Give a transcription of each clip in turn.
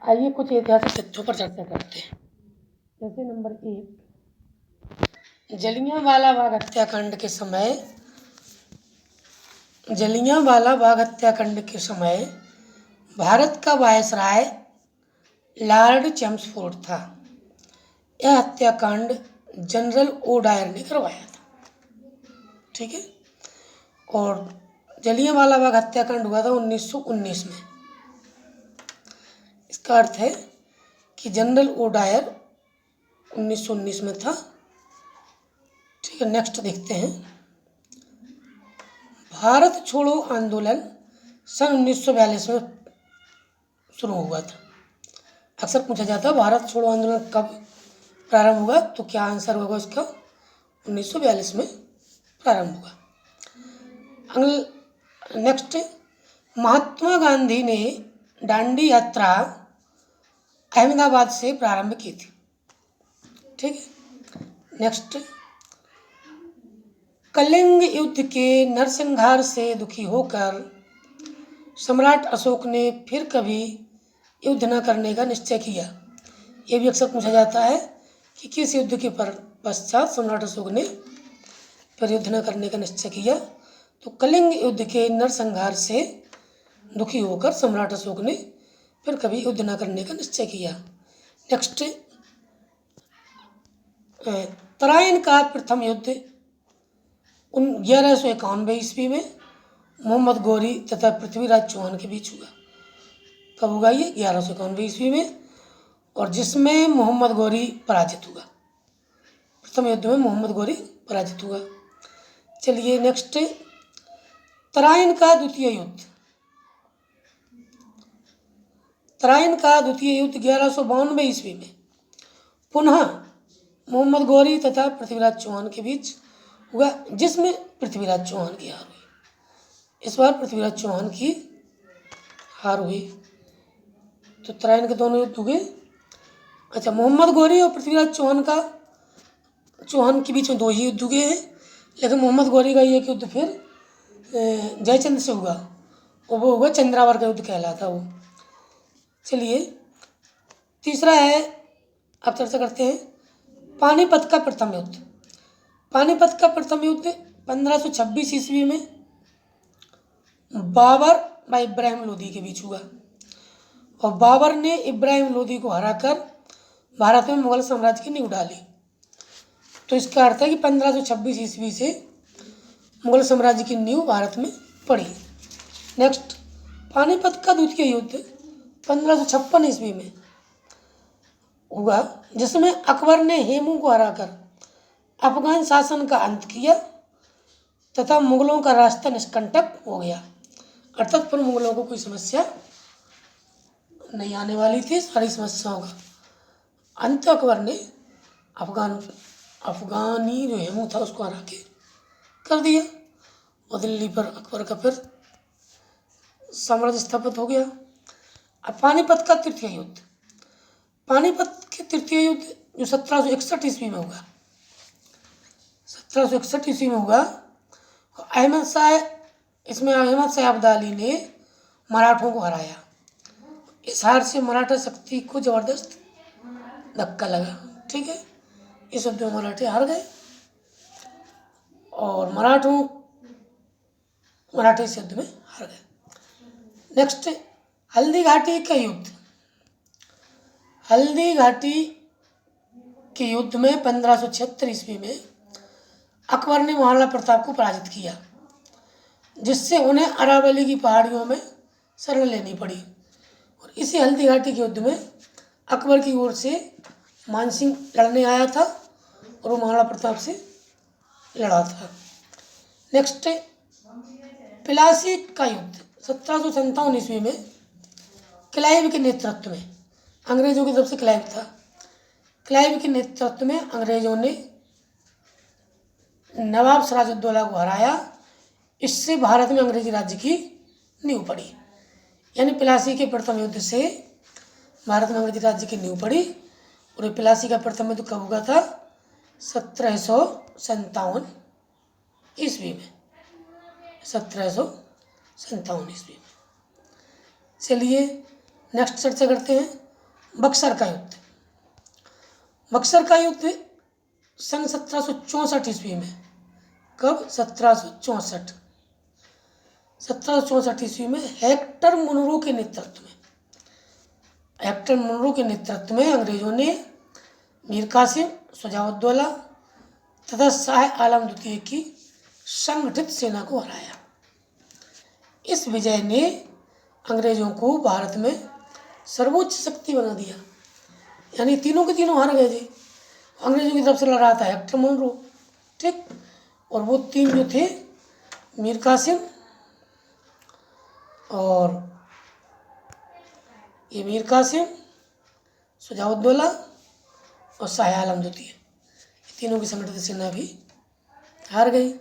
आइए कुछ ऐतिहासिक तथ्यों पर चर्चा करते हैं। जैसे नंबर 1, जलियांवाला बाग हत्याकांड के समय भारत का वायसराय लॉर्ड चेम्सफोर्ड था। यह हत्याकांड जनरल ओ डायर ने करवाया था। ठीक है। और जलियांवाला बाग हत्याकांड हुआ था 1919 में। इसका अर्थ है कि जनरल ओ डायर 1919 में था। ठीक है। नेक्स्ट देखते हैं। भारत छोड़ो आंदोलन सन 1942 में शुरू हुआ था। अक्सर पूछा जाता है भारत छोड़ो आंदोलन कब प्रारंभ हुआ, तो क्या आंसर होगा इसका? 1942 में प्रारंभ हुआ। नेक्स्ट, महात्मा गांधी ने दांडी यात्रा अहमदाबाद से प्रारंभ की थी। ठीक है। नेक्स्ट, कलिंग युद्ध के नरसंहार से दुखी होकर सम्राट अशोक ने फिर कभी युद्ध न करने का निश्चय किया। यह भी अक्सर पूछा जाता है कि किस युद्ध के पश्चात सम्राट अशोक ने फिर युद्ध न करने का निश्चय किया, तो कलिंग युद्ध के नरसंहार से दुखी होकर सम्राट अशोक ने फिर कभी युद्ध न करने का निश्चय किया। नेक्स्ट, तराइन का प्रथम युद्ध 1191 ईस्वी में मोहम्मद गौरी तथा पृथ्वीराज चौहान के बीच हुआ। कब हुआ ये? 1191 ईस्वी में, और जिसमें मोहम्मद गौरी पराजित हुआ। प्रथम युद्ध में मोहम्मद गौरी पराजित हुआ। चलिए नेक्स्ट, तराइन का द्वितीय युद्ध। तराइन का द्वितीय युद्ध 1192 ईस्वी में पुनः मोहम्मद गौरी तथा पृथ्वीराज चौहान के बीच हुआ, जिसमें पृथ्वीराज चौहान की हार हुई। इस बार पृथ्वीराज चौहान की हार हुई। तो तराइन के दोनों युद्ध हुए। अच्छा, मोहम्मद गौरी और पृथ्वीराज चौहान के बीच में 2 ही युद्ध हुए हैं, लेकिन मोहम्मद गौरी का एक युद्ध फिर जयचंद से हुआ, और वो हुआ चंद्रावर का युद्ध कहलाता वो। चलिए तीसरा है, अब चर्चा करते हैं पानीपत का प्रथम युद्ध। पानीपत का प्रथम युद्ध 1526 ईस्वी में बाबर व इब्राहिम लोदी के बीच हुआ, और बाबर ने इब्राहिम लोदी को हराकर भारत में मुगल साम्राज्य की नींव डाली। तो इसका अर्थ है कि 1526 ईस्वी से मुगल साम्राज्य की नींव भारत में पड़ी। नेक्स्ट, पानीपत का द्वितीय युद्ध 1556 ईस्वी में हुआ, जिसमें अकबर ने हेमू को हराकर अफगान शासन का अंत किया तथा मुगलों का रास्ता निष्कंटक हो गया। अर्थात फिर मुगलों को कोई समस्या नहीं आने वाली थी। सारी समस्याओं का अंत अकबर ने अफगानी जो हेमू था उसको हरा के कर दिया, और दिल्ली पर अकबर का फिर साम्राज्य स्थापित हो गया। अब पानीपत का तृतीय युद्ध। पानीपत के तृतीय युद्ध जो 1761 ईस्वी में हुआ, 1761 ईस्वी में हुआ, अहमद शाह अब्दाली ने मराठों को हराया। इस हार से मराठा शक्ति को जबरदस्त धक्का लगा। ठीक है। इस युद्ध में मराठे हार गए, और मराठे इस युद्ध में हार गए। नेक्स्ट, हल्दी घाटी का युद्ध। हल्दी घाटी के युद्ध में 1576 ईस्वी में अकबर ने महाराणा प्रताप को पराजित किया, जिससे उन्हें अरावली की पहाड़ियों में शरण लेनी पड़ी। और इसी हल्दी घाटी के युद्ध में अकबर की ओर से मानसिंह लड़ने आया था, और वो महाराणा प्रताप से लड़ा था। नेक्स्ट, प्लासी का युद्ध 1757 ईस्वी में क्लाइव के नेतृत्व में, अंग्रेजों की तरफ से क्लाइव था, क्लाइव के नेतृत्व में अंग्रेजों ने नवाब सिराजुद्दौला को हराया। इससे भारत में अंग्रेजी राज्य की नींव पड़ी। यानी प्लासी के प्रथम युद्ध से भारत में अंग्रेजी राज्य की नींव पड़ी। और प्लासी का प्रथम युद्ध कब हुआ था? 1757 ईस्वी में। 1757 ईस्वी में। चलिए नेक्स्ट चर्चा करते हैं बक्सर का युद्ध। बक्सर का युद्ध सन 1764 ईस्वी में। कब? 1764। 1764 ईस्वी में हेक्टर मुनरो के नेतृत्व में अंग्रेजों ने मीर कासिम, शुजाउद्दौला तथा शाह आलम द्वितीय की संगठित सेना को हराया। इस विजय ने अंग्रेजों को भारत में सर्वोच्च शक्ति बना दिया। यानी तीनों के तीनों हार गए थे। अंग्रेजों की तरफ से लड़ रहा था हेक्टर मुनरो, ठीक, और वो तीन जो थे मीर कासिम और शुजाउद्दौला और शाह आलम द्वितीय, ये तीनों की संगठित सेना भी हार गई।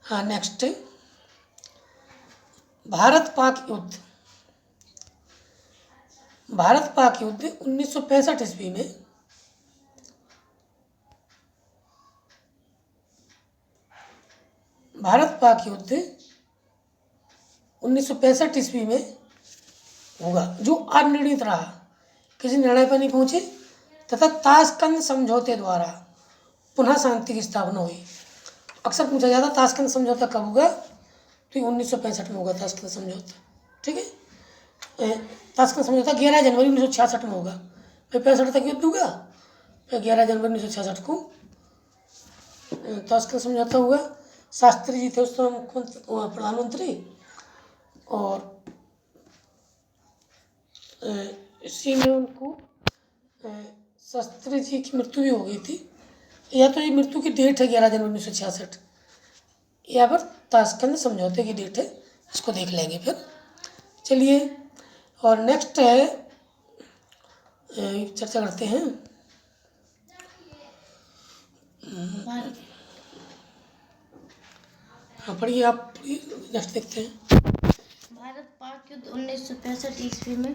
हाँ, नेक्स्ट भारत पाक युद्ध। भारत पाक युद्ध 1965 ईस्वी में भारत पाक युद्ध 1965 ईस्वी में होगा, जो अनिर्णित रहा, किसी निर्णय पर नहीं पहुंचे तथा ताशकंद समझौते द्वारा पुनः शांति की स्थापना हुई। अक्सर पूछा जाता ताशकंद समझौता कब होगा, तो 1965 में होगा ताशकंद समझौता, ठीक है। ताशकंद समझौता 11 जनवरी 1966 में होगा। फिर 65 तक युद्ध होगा, फिर 11 जनवरी 1966 को ताशकंद समझौता हुआ। शास्त्री जी थे उस समय प्रधानमंत्री, और इसी में उनको शास्त्री जी की मृत्यु भी हो गई थी। या तो ये मृत्यु की डेट है 11 जनवरी 1966, या फिर ताशकंद समझौते की डेट है, इसको देख लेंगे फिर। चलिए, और नेक्स्ट है, चर्चा करते हैं। हाँ, पढ़िए आप, पढ़िए, नेक्स्ट देखते हैं। भारत पाक युद्ध 1965 ईस्वी में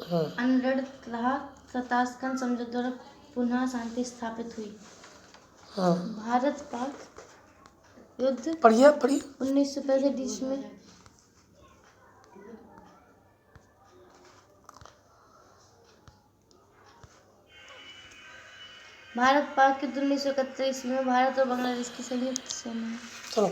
अनड़ित रहा तथा ताशकंद समझौते द्वारा पुनः शांति स्थापित हुई। हाँ, भारत पाक युद्ध पढ़िए 1965 ईस्वी में भारत पाक युद्ध 1971 ईस्वी में भारत और बांग्लादेश की संयुक्त सेना। चलो।